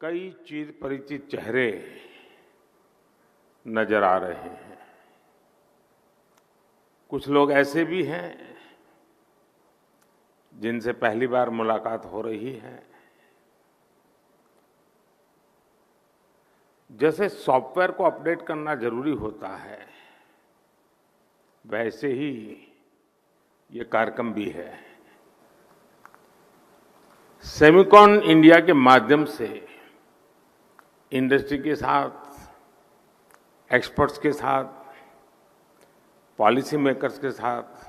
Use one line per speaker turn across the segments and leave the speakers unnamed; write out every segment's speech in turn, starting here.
कई चिर परिचित चेहरे नजर आ रहे हैं। कुछ लोग ऐसे भी हैं जिनसे पहली बार मुलाकात हो रही है। जैसे सॉफ्टवेयर को अपडेट करना जरूरी होता है, वैसे ही ये कार्यक्रम भी है। सेमिकॉन इंडिया के माध्यम से इंडस्ट्री के साथ, एक्सपर्ट्स के साथ, पॉलिसी मेकर्स के साथ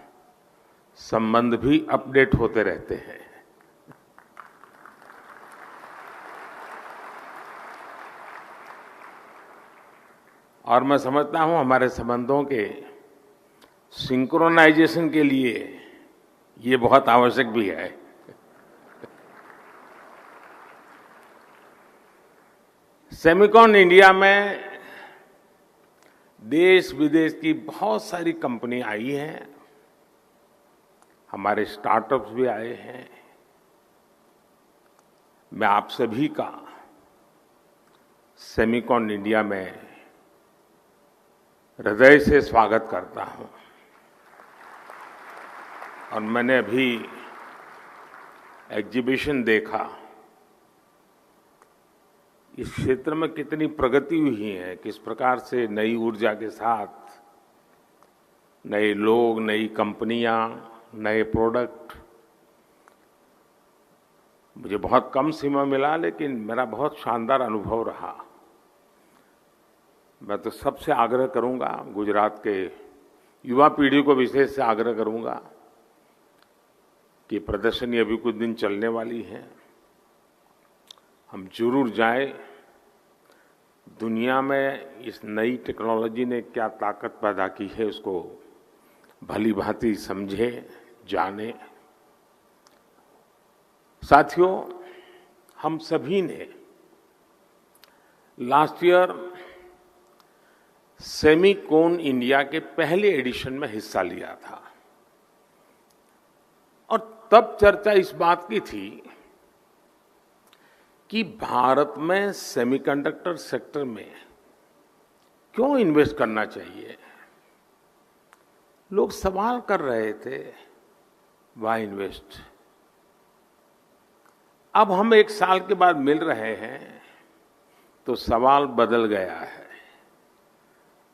संबंध भी अपडेट होते रहते हैं। और मैं समझता हूं हमारे संबंधों के सिंक्रोनाइजेशन के लिए ये बहुत आवश्यक भी है। सेमिकॉन इंडिया में देश विदेश की बहुत सारी कंपनी आई हैं, हमारे स्टार्टअप्स भी आए हैं। मैं आप सभी का सेमिकॉन इंडिया में हृदय से स्वागत करता हूं। और मैंने अभी एग्जीबिशन देखा, इस क्षेत्र में कितनी प्रगति हुई है, किस प्रकार से नई ऊर्जा के साथ नए लोग, नई कंपनियां, नए प्रोडक्ट। मुझे बहुत कम समय मिला, लेकिन मेरा बहुत शानदार अनुभव रहा। मैं तो सबसे आग्रह करूंगा, गुजरात के युवा पीढ़ी को विशेष से आग्रह करूंगा कि प्रदर्शनी अभी कुछ दिन चलने वाली है, हम जरूर जाएं। दुनिया में इस नई टेक्नोलॉजी ने क्या ताकत पैदा की है, उसको भली भांति समझें, जानें। साथियों, हम सभी ने लास्ट ईयर सेमिकॉन इंडिया के पहले एडिशन में हिस्सा लिया था और तब चर्चा इस बात की थी कि भारत में सेमीकंडक्टर सेक्टर में क्यों इन्वेस्ट करना चाहिए। लोग सवाल कर रहे थे, व्हाई इन्वेस्ट। अब हम एक साल के बाद मिल रहे हैं तो सवाल बदल गया है।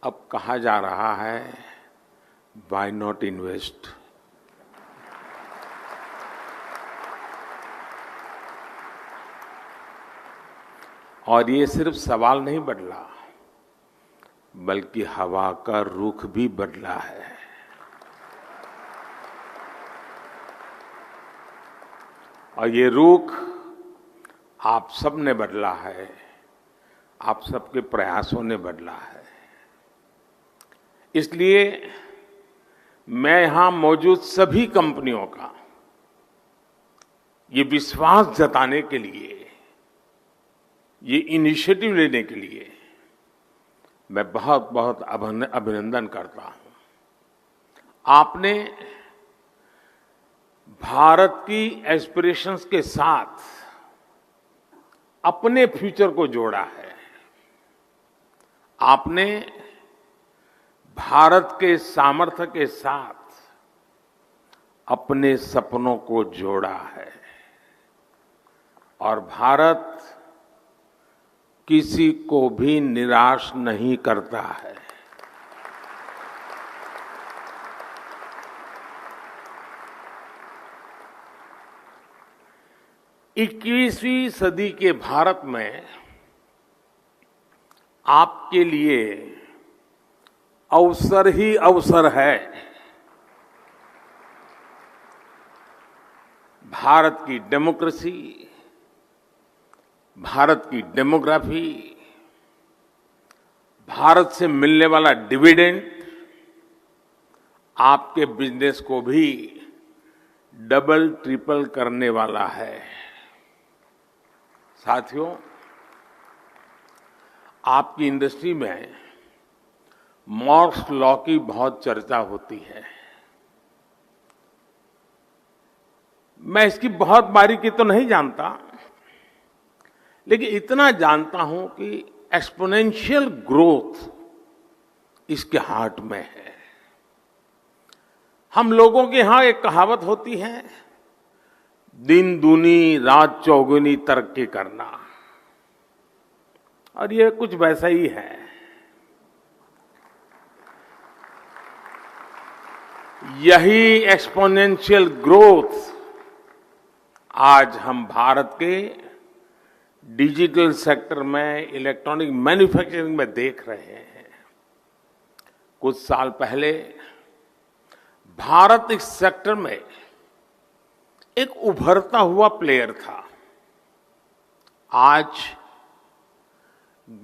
अब कहा जा रहा है, व्हाई नॉट इन्वेस्ट। और ये सिर्फ सवाल नहीं बदला, बल्कि हवा का रुख भी बदला है। और ये रुख आप सब ने बदला है, आप सबके प्रयासों ने बदला है। इसलिए मैं यहां मौजूद सभी कंपनियों का ये विश्वास जताने के लिए, ये इनिशिएटिव लेने के लिए मैं बहुत बहुत अभिनंदन करता हूं। आपने भारत की एस्पिरेशंस के साथ अपने फ्यूचर को जोड़ा है। आपने भारत के सामर्थ्य के साथ अपने सपनों को जोड़ा है। और भारत किसी को भी निराश नहीं करता है। 21वीं सदी के भारत में आपके लिए अवसर ही अवसर है। भारत की डेमोक्रेसी, भारत की डेमोग्राफी, भारत से मिलने वाला डिविडेंड आपके बिजनेस को भी डबल ट्रिपल करने वाला है। साथियों, आपकी इंडस्ट्री में मॉर्स लॉ की बहुत चर्चा होती है। मैं इसकी बहुत बारीकी तो नहीं जानता, लेकिन इतना जानता हूं कि एक्सपोनेंशियल ग्रोथ इसके हार्ट में है। हम लोगों के यहां एक कहावत होती है, दिन दूनी रात चौगुनी तरक्की करना, और ये कुछ वैसा ही है। यही एक्सपोनेंशियल ग्रोथ आज हम भारत के डिजिटल सेक्टर में, इलेक्ट्रॉनिक मैन्युफैक्चरिंग में देख रहे हैं। कुछ साल पहले भारत इस सेक्टर में एक उभरता हुआ प्लेयर था। आज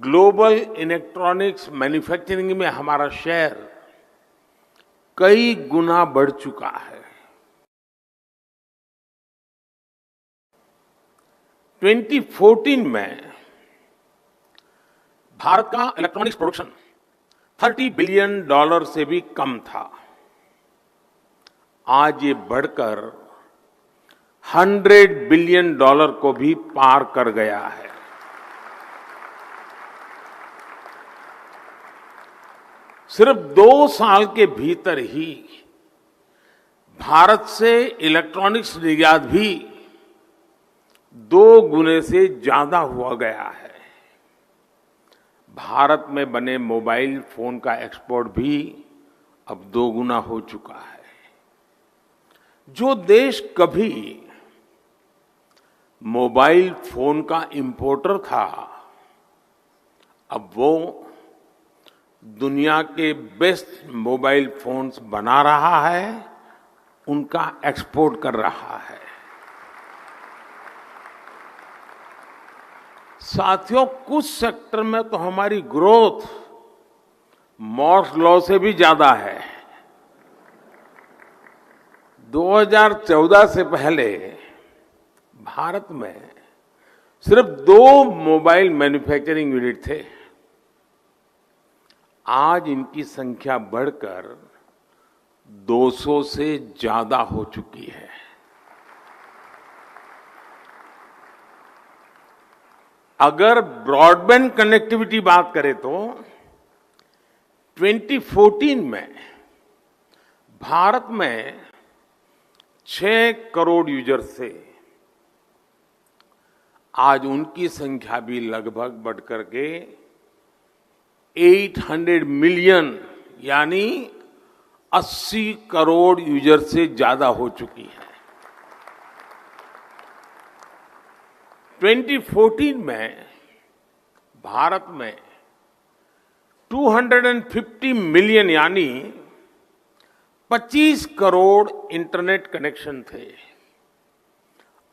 ग्लोबल इलेक्ट्रॉनिक्स मैन्युफैक्चरिंग में हमारा शेयर कई गुना बढ़ चुका है। 2014 में भारत का इलेक्ट्रॉनिक्स प्रोडक्शन $30 बिलियन से भी कम था। आज ये बढ़कर $100 बिलियन को भी पार कर गया है। सिर्फ 2 साल के भीतर ही भारत से इलेक्ट्रॉनिक्स निर्यात भी 2 गुने से ज्यादा हुआ गया है। भारत में बने मोबाइल फोन का एक्सपोर्ट भी अब 2 गुना हो चुका है। जो देश कभी मोबाइल फोन का इंपोर्टर था, अब वो दुनिया के बेस्ट मोबाइल फोन्स बना रहा है, उनका एक्सपोर्ट कर रहा है। साथियों, कुछ सेक्टर में तो हमारी ग्रोथ मॉर्स लॉ से भी ज्यादा है। 2014 से पहले भारत में सिर्फ 2 मोबाइल मैन्युफैक्चरिंग यूनिट थे। आज इनकी संख्या बढ़कर 200 से ज्यादा हो चुकी है। अगर ब्रॉडबैंड कनेक्टिविटी बात करें तो 2014 में भारत में 6 करोड़ यूजर्स थे। आज उनकी संख्या भी लगभग बढ़कर के 800 मिलियन यानी 80 करोड़ यूजर से ज्यादा हो चुकी है। 2014 में भारत में 250 मिलियन यानी 25 करोड़ इंटरनेट कनेक्शन थे।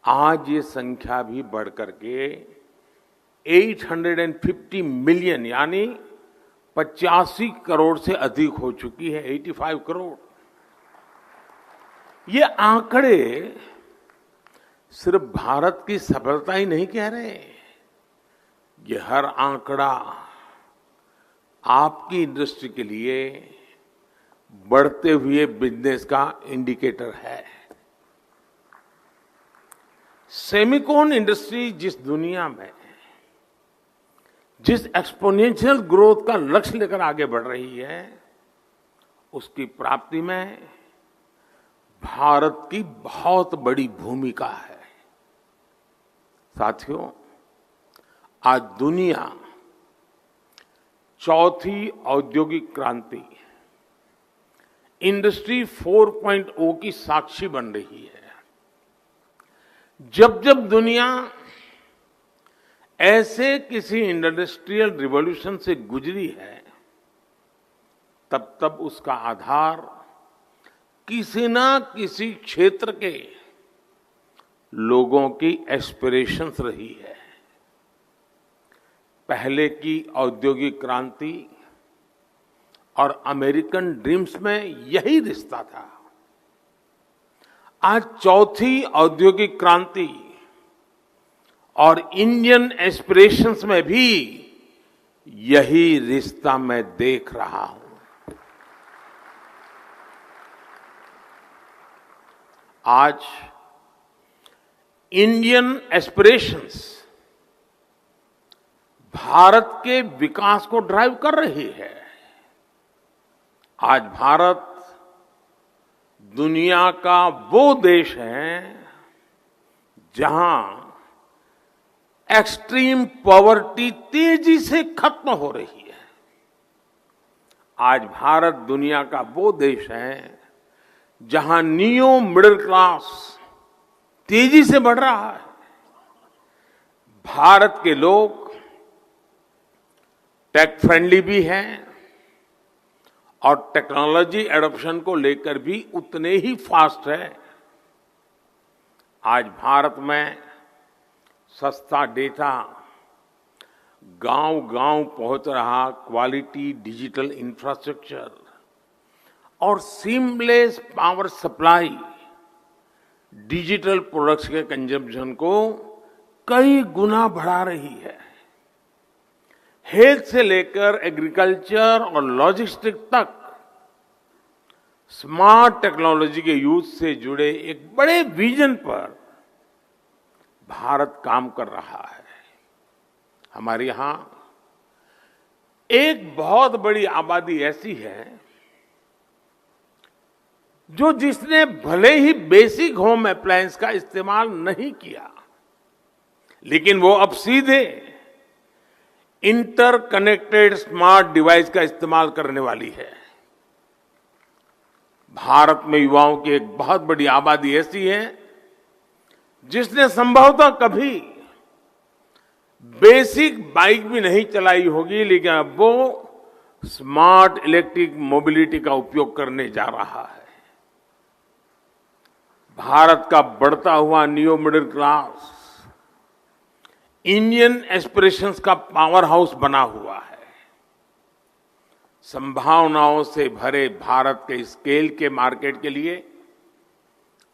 आज ये संख्या भी बढ़कर के 850 मिलियन यानी 85 करोड़ से अधिक हो चुकी है, 85 करोड़। ये आंकड़े सिर्फ भारत की सफलता ही नहीं कह रहे, ये हर आंकड़ा आपकी इंडस्ट्री के लिए बढ़ते हुए बिजनेस का इंडिकेटर है। सेमिकॉन इंडस्ट्री जिस दुनिया में जिस एक्सपोनेंशियल ग्रोथ का लक्ष्य लेकर आगे बढ़ रही है, उसकी प्राप्ति में भारत की बहुत बड़ी भूमिका है। साथियों, आज दुनिया चौथी औद्योगिक क्रांति इंडस्ट्री 4.0 की साक्षी बन रही है। जब जब दुनिया ऐसे किसी इंडस्ट्रियल रिवॉल्यूशन से गुजरी है, तब तब उसका आधार किसी ना किसी क्षेत्र के लोगों की एस्पिरेशंस रही है। पहले की औद्योगिक क्रांति और अमेरिकन ड्रीम्स में यही रिश्ता था। आज चौथी औद्योगिक क्रांति और इंडियन एस्पिरेशंस में भी यही रिश्ता मैं देख रहा हूं। आज इंडियन एस्पिरेशंस भारत के विकास को ड्राइव कर रही है। आज भारत दुनिया का वो देश है जहां एक्सट्रीम पॉवर्टी तेजी से खत्म हो रही है। आज भारत दुनिया का वो देश है जहां नियो मिडिल क्लास तेजी से बढ़ रहा है। भारत के लोग टेक फ्रेंडली भी हैं और टेक्नोलॉजी एडॉप्शन को लेकर भी उतने ही फास्ट है। आज भारत में सस्ता डेटा गांव-गांव पहुंच रहा, क्वालिटी डिजिटल इंफ्रास्ट्रक्चर और seamless power supply digital products के कंजम्पशन को कई गुना बढ़ा रही है। हेल्थ से लेकर एग्रीकल्चर और लॉजिस्टिक तक स्मार्ट टेक्नोलॉजी के यूज से जुड़े एक बड़े विजन पर भारत काम कर रहा है। हमारे यहां एक बहुत बड़ी आबादी ऐसी है जो जिसने भले ही बेसिक होम अप्लायंस का इस्तेमाल नहीं किया, लेकिन वो अब सीधे इंटरकनेक्टेड स्मार्ट डिवाइस का इस्तेमाल करने वाली है। भारत में युवाओं की एक बहुत बड़ी आबादी ऐसी है जिसने संभवतः कभी बेसिक बाइक भी नहीं चलाई होगी, लेकिन अब वो स्मार्ट इलेक्ट्रिक मोबिलिटी का उपयोग करने जा रहा है। भारत का बढ़ता हुआ new middle class Indian aspirations का पावर हाउस बना हुआ है। संभावनाओं से भरे भारत के स्केल के मार्केट के लिए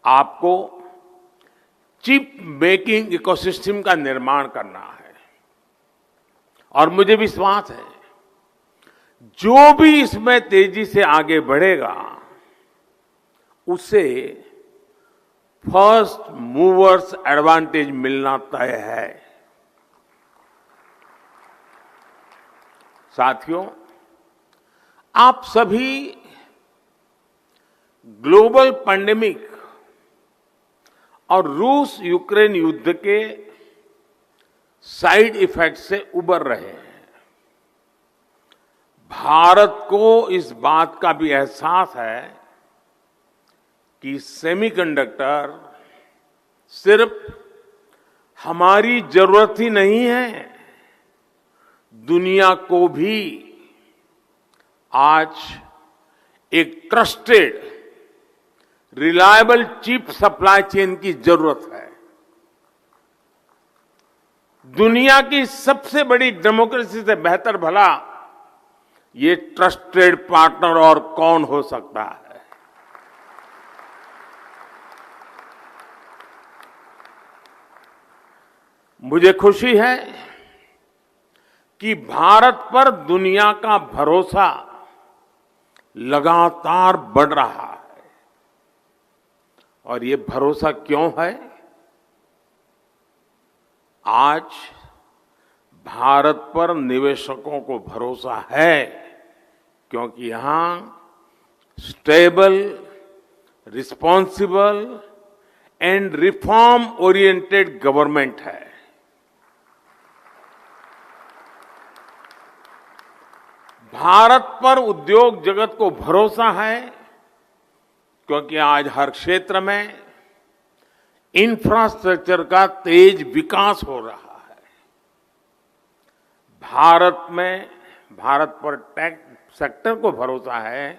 आपको चिप मेकिंग इकोसिस्टम का निर्माण करना है और मुझे विश्वास है जो भी इसमें तेजी से आगे बढ़ेगा उसे फर्स्ट मूवर्स एडवांटेज मिलना तय है। साथियों, आप सभी ग्लोबल पैंडेमिक और रूस यूक्रेन युद्ध के साइड इफेक्ट से उबर रहे हैं। भारत को इस बात का भी एहसास है कि सेमीकंडक्टर सिर्फ हमारी जरूरत ही नहीं है, दुनिया को भी आज एक trusted reliable chip supply chain की जरूरत है। दुनिया की सबसे बड़ी डेमोक्रेसी से बेहतर भला ये ट्रस्टेड पार्टनर और कौन हो सकता है। मुझे खुशी है कि भारत पर दुनिया का भरोसा लगातार बढ़ रहा है। और ये भरोसा क्यों है? आज भारत पर निवेशकों को भरोसा है क्योंकि यहां stable, responsible and reform oriented government है। भारत पर उद्योग जगत को भरोसा है क्योंकि आज हर क्षेत्र में इंफ्रास्ट्रक्चर का तेज विकास हो रहा है। भारत पर टेक सेक्टर को भरोसा है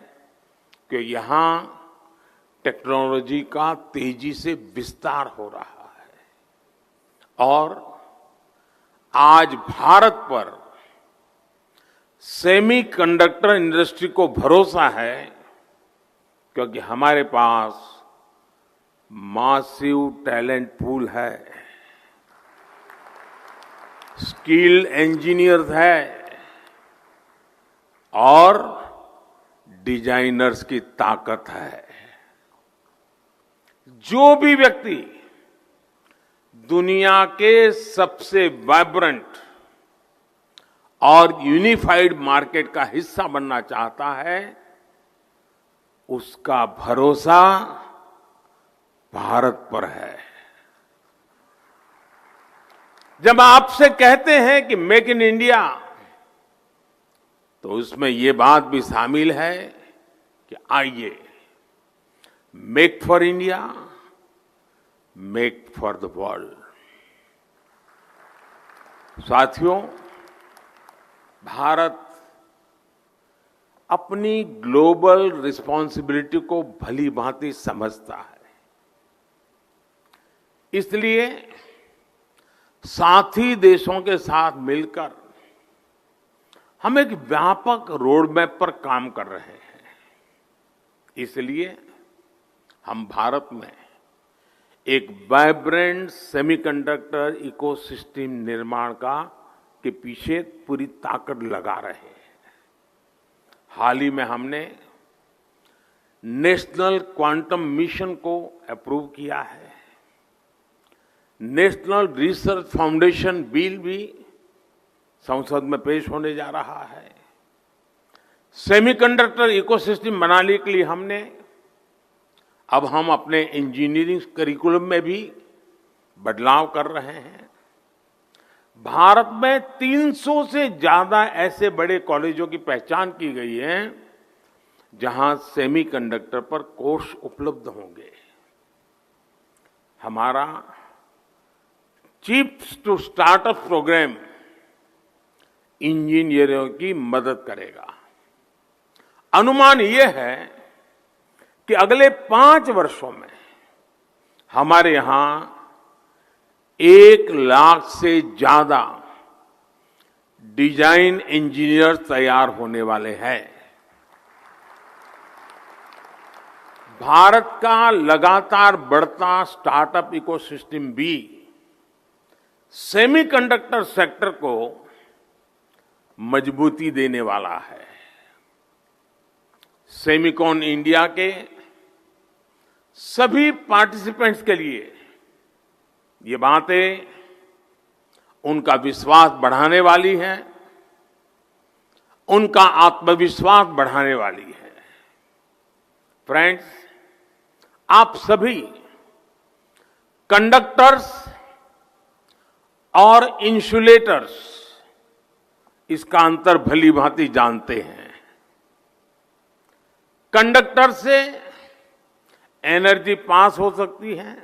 कि यहां टेक्नोलॉजी का तेजी से विस्तार हो रहा है और आज भारत पर सेमीकंडक्टर इंडस्ट्री को भरोसा है क्योंकि हमारे पास मासिव टैलेंट पूल है, स्किल्ड इंजीनियर्स है और डिजाइनर्स की ताकत है। जो भी व्यक्ति दुनिया के सबसे वाइब्रेंट और यूनिफाइड मार्केट का हिस्सा बनना चाहता है, उसका भरोसा भारत पर है। जब आपसे कहते हैं कि मेक इन इंडिया, तो उसमें ये बात भी शामिल है कि आइए make for India, make for the world. साथियों, भारत अपनी ग्लोबल रिस्पॉन्सिबिलिटी को भली भांति समझता है। इसलिए साथी देशों के साथ मिलकर हम एक व्यापक रोड मैप पर काम कर रहे हैं। इसलिए हम भारत में एक वाइब्रेंट सेमीकंडक्टर इकोसिस्टम निर्माण के पीछे पूरी ताकत लगा रहे हैं। हाल ही में हमने नेशनल क्वांटम मिशन को अप्रूव किया है। नेशनल रिसर्च फाउंडेशन बिल भी संसद में पेश होने जा रहा है। सेमीकंडक्टर इकोसिस्टम बनाने के लिए अब हम अपने इंजीनियरिंग करिकुलम में भी बदलाव कर रहे हैं। भारत में 300 से ज्यादा ऐसे बड़े कॉलेजों की पहचान की गई है जहां सेमीकंडक्टर पर कोर्स उपलब्ध होंगे। हमारा चिप्स टू स्टार्टअप प्रोग्राम इंजीनियरों की मदद करेगा। अनुमान यह है कि अगले 5 वर्षों में हमारे यहां 1 लाख से ज्यादा डिजाइन इंजीनियर तैयार होने वाले हैं। भारत का लगातार बढ़ता स्टार्टअप इकोसिस्टम भी सेमीकंडक्टर सेक्टर को मजबूती देने वाला है। सेमिकॉन इंडिया के सभी पार्टिसिपेंट्स के लिए ये बातें उनका विश्वास बढ़ाने वाली हैं, उनका आत्मविश्वास बढ़ाने वाली है। फ्रेंड्स, आप सभी कंडक्टर्स और इंसुलेटर्स इसका अंतर भली भांति जानते हैं। कंडक्टर से एनर्जी पास हो सकती है,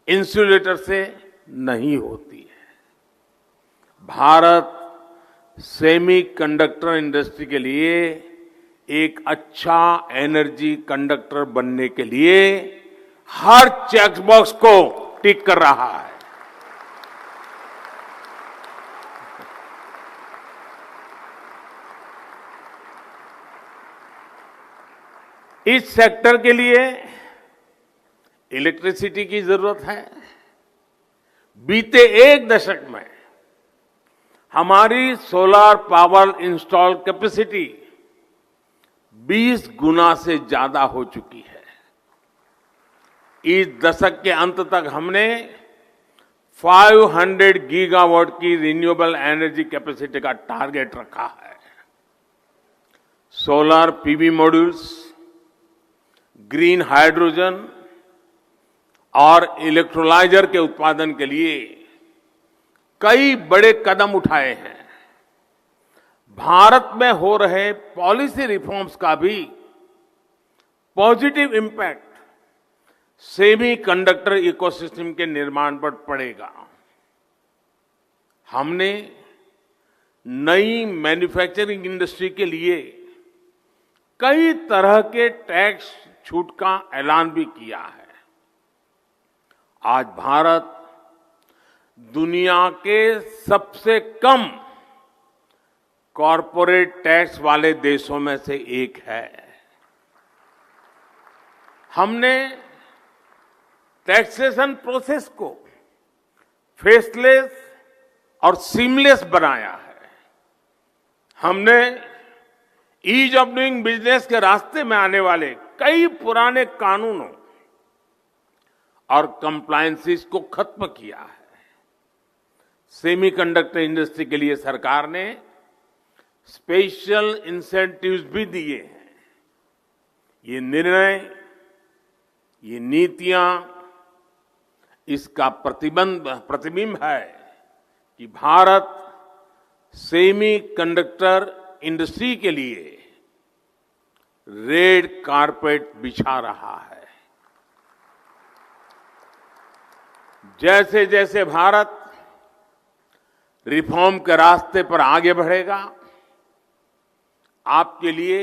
इंसुलेटर से नहीं होती है। भारत सेमीकंडक्टर इंडस्ट्री के लिए एक अच्छा एनर्जी कंडक्टर बनने के लिए हर चेक बॉक्स को टिक कर रहा है। इस सेक्टर के लिए इलेक्ट्रिसिटी की जरूरत है। बीते 1 दशक में हमारी सोलर पावर इंस्टॉल कैपेसिटी 20 गुना से ज्यादा हो चुकी है। इस दशक के अंत तक हमने 500 गीगावाट की रिन्यूएबल एनर्जी कैपेसिटी का टारगेट रखा है। Solar PV modules, green hydrogen और इलेक्ट्रोलाइजर के उत्पादन के लिए कई बड़े कदम उठाए हैं। भारत में हो रहे पॉलिसी रिफॉर्म्स का भी पॉजिटिव इंपैक्ट सेमीकंडक्टर इकोसिस्टम के निर्माण पर पड़ेगा। हमने नई मैन्युफैक्चरिंग इंडस्ट्री के लिए कई तरह के टैक्स छूट का ऐलान भी किया है। आज भारत दुनिया के सबसे कम कॉरपोरेट टैक्स वाले देशों में से एक है। हमने टैक्सेशन प्रोसेस को फेसलेस और सीमलेस बनाया है। हमने ईज ऑफ डूइंग बिजनेस के रास्ते में आने वाले कई पुराने कानूनों और कंप्लायंसेस को खत्म किया है। सेमीकंडक्टर इंडस्ट्री के लिए सरकार ने स्पेशल इंसेंटिव्स भी दिए हैं। ये निर्णय, ये नीतियां इसका प्रतिबिंब है कि भारत सेमीकंडक्टर इंडस्ट्री के लिए रेड कारपेट बिछा रहा है। जैसे जैसे भारत रिफॉर्म के रास्ते पर आगे बढ़ेगा, आपके लिए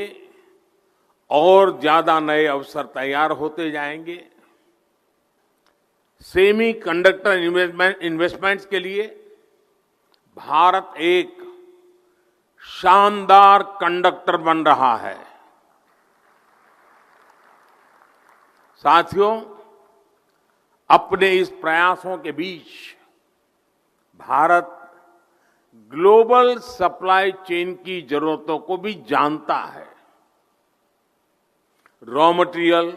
और ज्यादा नए अवसर तैयार होते जाएंगे। सेमी कंडक्टर इन्वेस्टमेंट्स के लिए भारत एक शानदार कंडक्टर बन रहा है। साथियों, अपने इस प्रयासों के बीच भारत ग्लोबल सप्लाई चेन की जरूरतों को भी जानता है। Raw material,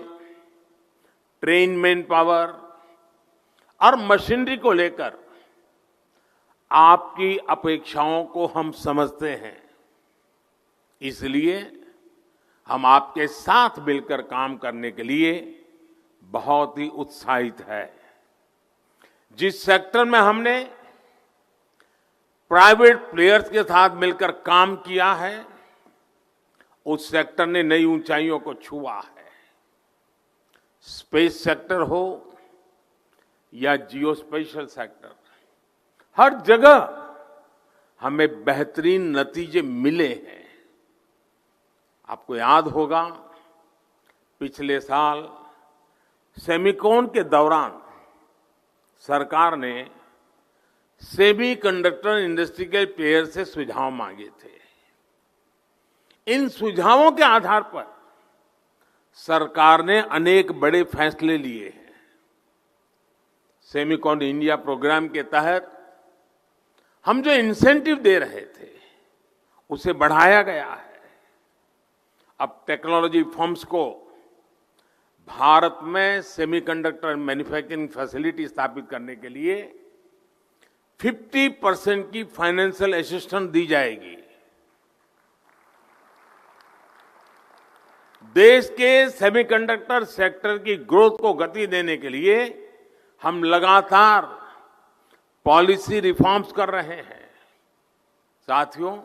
train man power और मशीनरी को लेकर आपकी अपेक्षाओं को हम समझते हैं। इसलिए हम आपके साथ मिलकर काम करने के लिए बहुत ही उत्साहित है। जिस सेक्टर में हमने प्राइवेट प्लेयर्स के साथ मिलकर काम किया है, उस सेक्टर ने नई ऊंचाइयों को छुआ है। स्पेस सेक्टर हो या जियो स्पेशल सेक्टर, हर जगह हमें बेहतरीन नतीजे मिले हैं। आपको याद होगा, पिछले साल सेमिकॉन के दौरान सरकार ने सेमीकंडक्टर इंडस्ट्री के प्लेयर से सुझाव मांगे थे। इन सुझावों के आधार पर सरकार ने अनेक बड़े फैसले लिए हैं। सेमिकॉन इंडिया प्रोग्राम के तहत हम जो इंसेंटिव दे रहे थे, उसे बढ़ाया गया है। अब टेक्नोलॉजी फर्म्स को भारत में सेमीकंडक्टर मैन्युफैक्चरिंग फैसिलिटी स्थापित करने के लिए 50% की फाइनेंशियल असिस्टेंस दी जाएगी। देश के सेमीकंडक्टर सेक्टर की ग्रोथ को गति देने के लिए हम लगातार पॉलिसी रिफॉर्म्स कर रहे हैं। साथियों,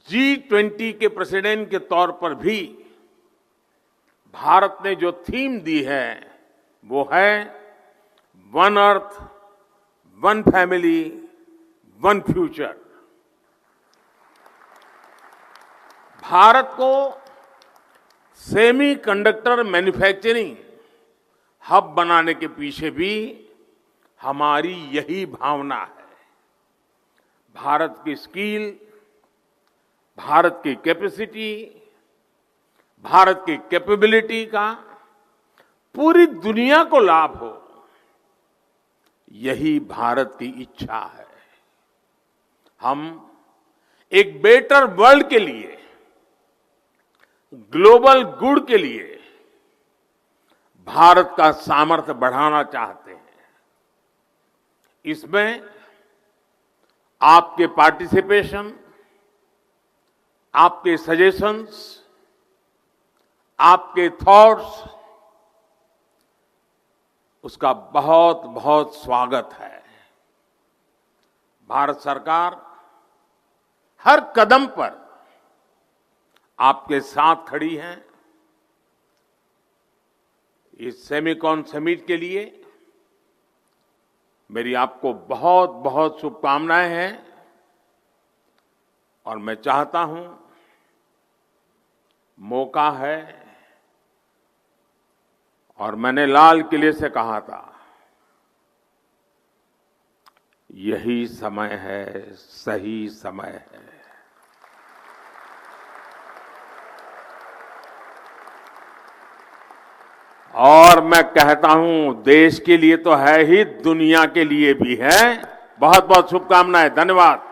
G20 के प्रेसिडेंट के तौर पर भी भारत ने जो थीम दी है, वो है one earth, one family, one future. Bharat को सेमीकंडक्टर मैन्युफैक्चरिंग हब बनाने के पीछे भी हमारी यही भावना है। भारत की स्किल, भारत की कैपेसिटी, भारत की कैपेबिलिटी का पूरी दुनिया को लाभ हो, यही भारत की इच्छा है। हम एक बेटर वर्ल्ड के लिए, ग्लोबल गुड के लिए भारत का सामर्थ्य बढ़ाना चाहते हैं। इसमें आपके पार्टिसिपेशन, आपके सजेशंस, आपके थॉट्स, उसका बहुत बहुत स्वागत है। भारत सरकार हर कदम पर आपके साथ खड़ी है। इस सेमिकॉन समिट के लिए मेरी आपको बहुत बहुत शुभकामनाएं हैं और मैं चाहता हूं, मौका है, और मैंने लाल किले से कहा था, यही समय है, सही समय है। और मैं कहता हूं, देश के लिए तो है ही, दुनिया के लिए भी है। बहुत बहुत शुभकामनाएं। धन्यवाद।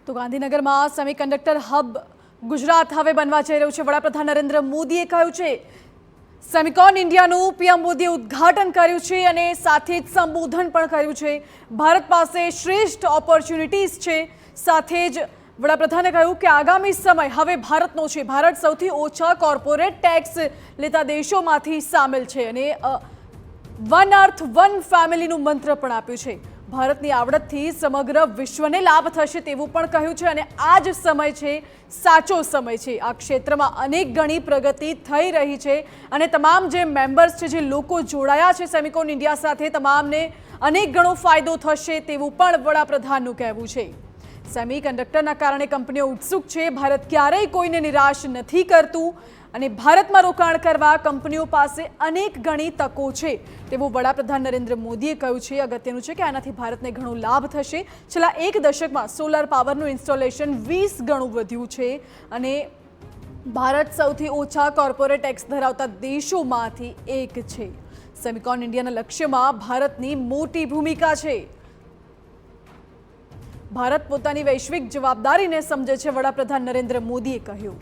तो गांधीनगરમાં સેમિકન્ડક્ટર હબ ગુજરાત હવે બનવા જઈ રહ્યું છે. વડાપ્રધાન નરેન્દ્ર મોદીએ કહ્યું છે સેમિકોન ઇન્ડિયાનું પીએમ મોદીએ ઉદ્ઘાટન કર્યું છે અને સાથે જ સંબોધન પણ કર્યું છે. ભારત પાસે શ્રેષ્ઠ ઓપોર્ચ્યુનિટીઝ છે. સાથે જ વડાપ્રધાને કહ્યું કે આગામી સમય હવે ભારતનો છે. ભારત સૌથી ઓછા કોર્પોરેટ ટેક્સ લેતા દેશોમાંથી સામેલ છે અને વન અર્થ વન ફેમિલીનું મંત્ર પણ આપ્યું છે. ભારતની આવડતથી સમગ્ર વિશ્વને લાભ થશે તેવું પણ કહ્યું છે અને આ જ સમય છે, સાચો સમય છે. આ ક્ષેત્રમાં અનેક ગણી પ્રગતિ થઈ રહી છે અને તમામ જે મેમ્બર્સ છે, જે લોકો જોડાયા છે સેમિકોન ઇન્ડિયા સાથે, તમામને અનેક ગણો ફાયદો થશે તેવું પણ વડાપ્રધાનનું કહેવું છે. સેમિકન્ડક્ટરના કારણે કંપનીઓ ઉત્સુક છે. ભારત ક્યારેય કોઈને નિરાશ નથી કરતું અને ભારતમાં રોકાણ કરવા કંપનીઓ પાસે અનેક ગણી તકો છે તેવું વડાપ્રધાન નરેન્દ્ર મોદીએ કહ્યું છે. અગત્યનું છે કે આનાથી ભારતને ઘણો લાભ થશે. છેલ્લા એક દશકમાં સોલાર પાવરનું ઇન્સ્ટોલેશન 20 ગણું વધ્યું છે અને ભારત સૌથી ઓછા કોર્પોરેટ ટેક્સ ધરાવતા દેશોમાંથી એક છે. સેમિકોન ઇન્ડિયાના લક્ષ્યમાં ભારતની મોટી ભૂમિકા છે. ભારત પોતાની વૈશ્વિક જવાબદારીને સમજે છે, વડાપ્રધાન નરેન્દ્ર મોદીએ કહ્યું.